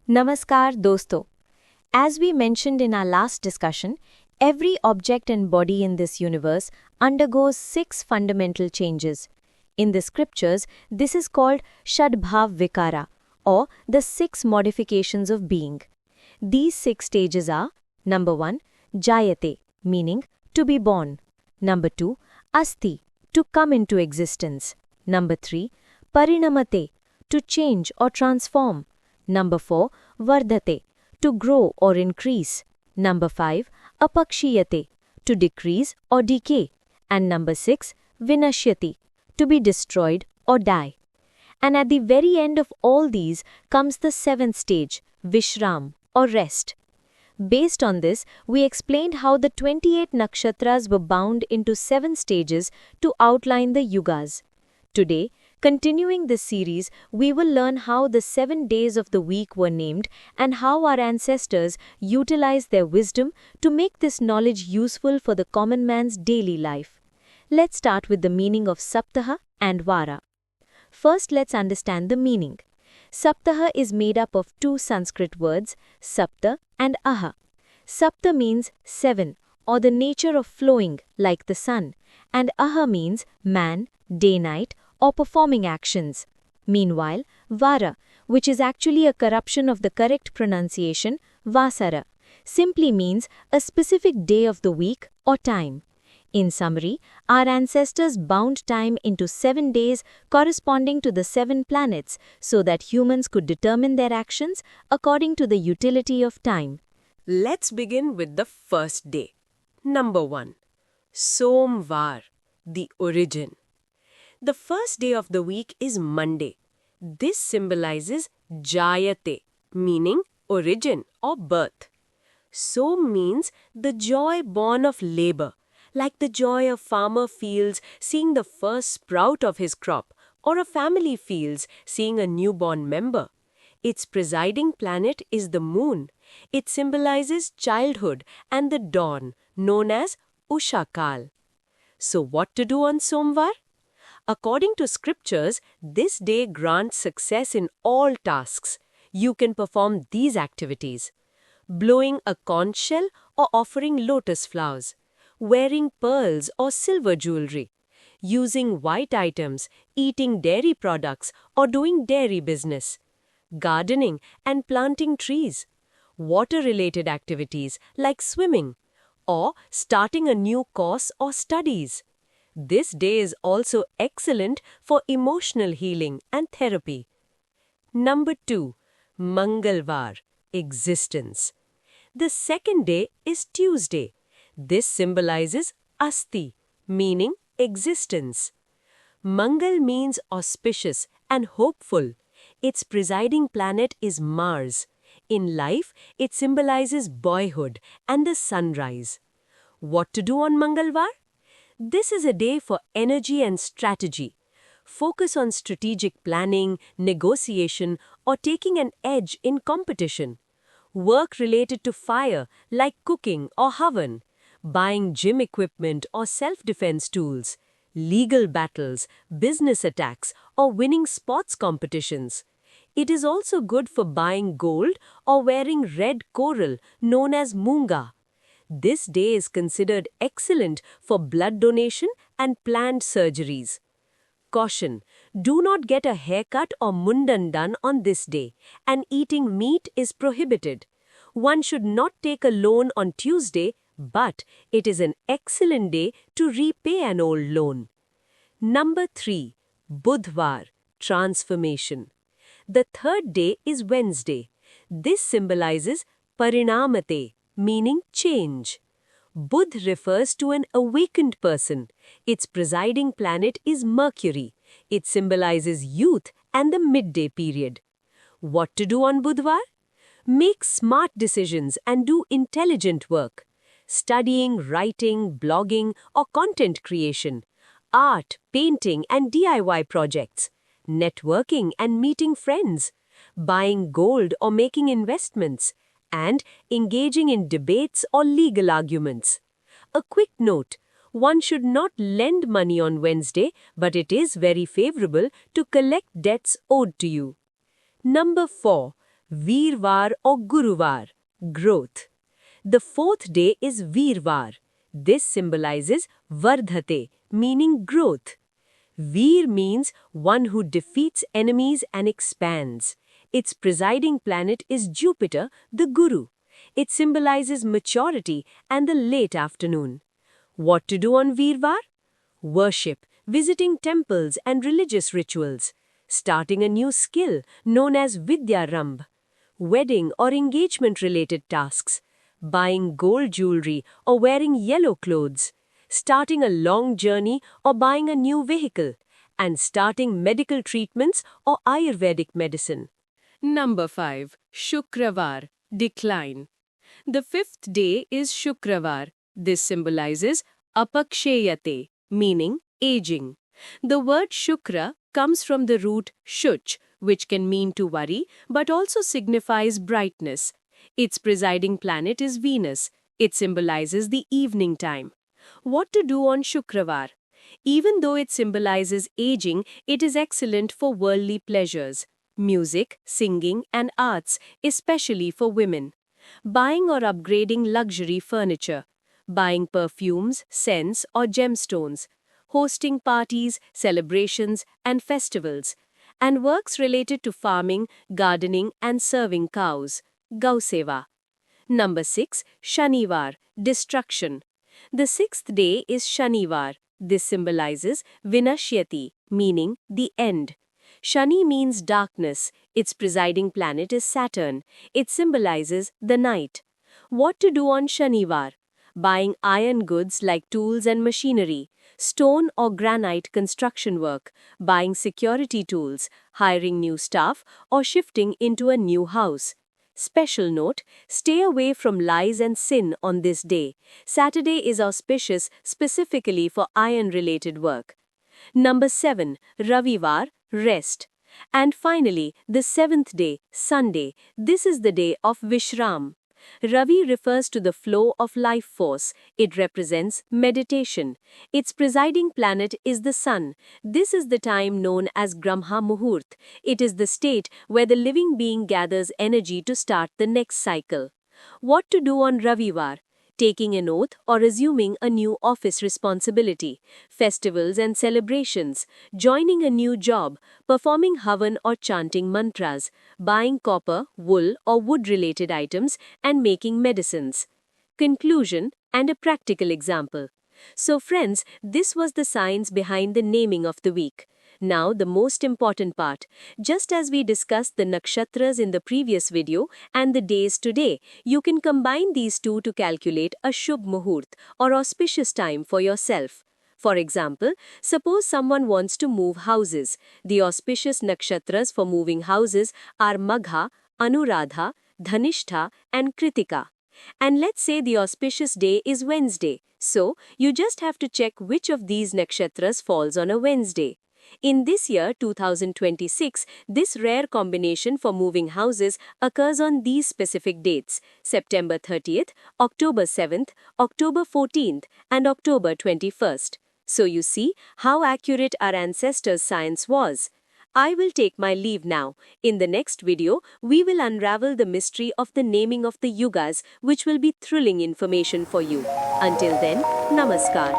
Namaskar, dosto. As we mentioned in our last discussion, every object and body in this universe undergoes 6 fundamental changes. In the scriptures, this is called Shadbhav Vikara, or the 6 modifications of being. These 6 stages are: number 1, Jayate, meaning to be born; number 2, Asti, to come into existence; number 3, Parinamate, to change or transform; number 4, Vardhate, to grow or increase; number 5, Apakshiyate, to decrease or decay; and number 6, Vinashyati, to be destroyed or die. And at the very end of all these comes the 7th stage, Vishram, or rest. Based on this, we explained how the 28 nakshatras were bound into 7 stages to outline the yugas. Today, continuing this series, we will learn how the 7 days of the week were named and how our ancestors utilized their wisdom to make this knowledge useful for the common man's daily life. Let's start with the meaning of Saptaha and Vara. First, let's understand the meaning. Saptaha is made up of 2 Sanskrit words, Sapta and Aha. Sapta means 7, or the nature of flowing, like the sun, and Aha means man, day-night, or performing actions. Meanwhile, Vara, which is actually a corruption of the correct pronunciation, Vasara, simply means a specific day of the week or time. In summary, our ancestors bound time into 7 days corresponding to the 7 planets so that humans could determine their actions according to the utility of time. Let's begin with the first day. Number 1. Somvar, the origin. The first day of the week is Monday. This symbolizes Jayate, meaning origin or birth. Som means the joy born of labor, like the joy a farmer feels seeing the first sprout of his crop, or a family feels seeing a newborn member. Its presiding planet is the moon. It symbolizes childhood and the dawn, known as Ushakal. So what to do on Somvar? According to scriptures, this day grants success in all tasks. You can perform these activities: blowing a conch shell or offering lotus flowers, wearing pearls or silver jewelry, using white items, eating dairy products or doing dairy business, gardening and planting trees, water-related activities like swimming, or starting a new course or studies. This day is also excellent for emotional healing and therapy. Number 2. Mangalvar, existence. The second day is Tuesday. This symbolizes Asti, meaning existence. Mangal means auspicious and hopeful. Its presiding planet is Mars. In life, it symbolizes boyhood and the sunrise. What to do on Mangalvar? This is a day for energy and strategy. Focus on strategic planning, negotiation, or taking an edge in competition. Work related to fire, like cooking or havan, buying gym equipment or self-defense tools, legal battles, business attacks, or winning sports competitions. It is also good for buying gold or wearing red coral, known as Moonga. This day is considered excellent for blood donation and planned surgeries. Caution: do not get a haircut or mundan done on this day, and eating meat is prohibited. One should not take a loan on Tuesday, but it is an excellent day to repay an old loan. Number 3. Budhvar, transformation. The third day is Wednesday. This symbolizes Parinamate, meaning change. Budh refers to an awakened person. Its presiding planet is Mercury. It symbolizes youth and the midday period. What to do on Budhvar? Make smart decisions and do intelligent work. Studying, writing, blogging, or content creation. Art, painting, and DIY projects. Networking and meeting friends. Buying gold or making investments. And engaging in debates or legal arguments. A quick note: one should not lend money on Wednesday, but it is very favorable to collect debts owed to you. Number 4. Veervar or Guruvar, growth. The fourth day is Veervar. This symbolizes Vardhate, meaning growth. Veer means one who defeats enemies and expands. Its presiding planet is Jupiter, the Guru. It symbolizes maturity and the late afternoon. What to do on Veervar? Worship, visiting temples and religious rituals. Starting a new skill known as Vidyarambh. Wedding or engagement-related tasks. Buying gold jewelry or wearing yellow clothes. Starting a long journey or buying a new vehicle. And starting medical treatments or Ayurvedic medicine. Number 5. Shukravar, decline. The fifth day is Shukravar. This symbolizes apaksheyate, meaning aging. The word Shukra comes from the root shuch, which can mean to worry, but also signifies brightness. Its presiding planet is Venus. It symbolizes the evening time. What to do on Shukravar? Even though it symbolizes aging, it is excellent for worldly pleasures. Music, singing, and arts, especially for women. Buying or upgrading luxury furniture. Buying perfumes, scents, or gemstones. Hosting parties, celebrations, and festivals. And works related to farming, gardening, and serving cows. Gauseva. Number 6. Shanivar, destruction. The sixth day is Shanivar. This symbolizes Vinashyati, meaning the end. Shani means darkness. Its presiding planet is Saturn. It symbolizes the night. What to do on Shanivar? Buying iron goods like tools and machinery, stone or granite construction work, buying security tools, hiring new staff, or shifting into a new house. Special note, stay away from lies and sin on this day. Saturday is auspicious specifically for iron-related work. Number 7. Ravivar, rest. And finally, the seventh day, Sunday. This is the day of Vishram. Ravi refers to the flow of life force. It represents meditation. Its presiding planet is the sun. This is the time known as Brahma Muhurt. It is the state where the living being gathers energy to start the next cycle. What to do on Ravivar? Taking an oath or assuming a new office responsibility, festivals and celebrations, joining a new job, performing havan or chanting mantras, buying copper, wool or wood-related items, and making medicines. Conclusion and a practical example. So friends, this was the science behind the naming of the week. Now the most important part. Just as we discussed the nakshatras in the previous video and the days today, you can combine these two to calculate a Shubh Muhurt or auspicious time for yourself. For example, suppose someone wants to move houses. The auspicious nakshatras for moving houses are Magha, Anuradha, Dhanishtha and Kritika. And let's say the auspicious day is Wednesday. So, you just have to check which of these nakshatras falls on a Wednesday. In this year, 2026, this rare combination for moving houses occurs on these specific dates: September 30th, October 7th, October 14th, and October 21st. So you see how accurate our ancestors' science was. I will take my leave now. In the next video, we will unravel the mystery of the naming of the yugas, which will be thrilling information for you. Until then, Namaskar.